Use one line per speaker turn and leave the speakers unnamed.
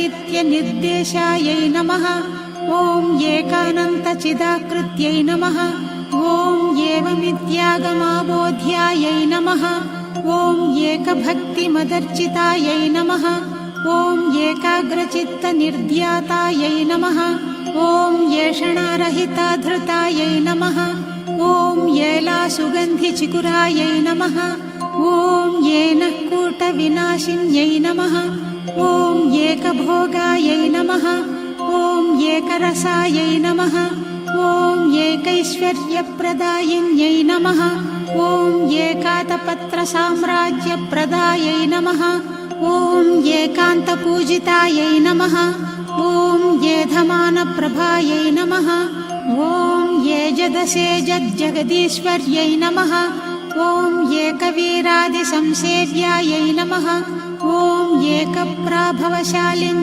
एकदैत्यनिर्देशायै नमः। ॐ एकानन्तचिदाकृत्यै नमः। ॐ एवमित्यागमाबोध्यायै नमः। ॐ एकभक्तिमदर्चितायै नमः। ॐ एकाग्रचित्तनिर्ध्यातायै नमः। ॐ येषणारहिताधृतायै नमः। ॐ येलासुगन्धिचिकुरायै नमः। ॐ येनःकूटविनाशिन्यै नमः। ॐ एकभोगायै नमः। ॐ एकरसायै नमः। ॐ एकैश्वर्यप्रदायिन्यै नमः। ॐ एकातपत्रसाम्राज्यप्रदायै नमः। ॐ एकान्तपूजितायै नमः। ॐ एधमानप्रभायै नमः। ॐ एजदसेजज्जगदीश्वर्यै नमः। ॐ एकवीरादिसंसेव्यायै नमः। ॐ एकप्राभवशालिन्यै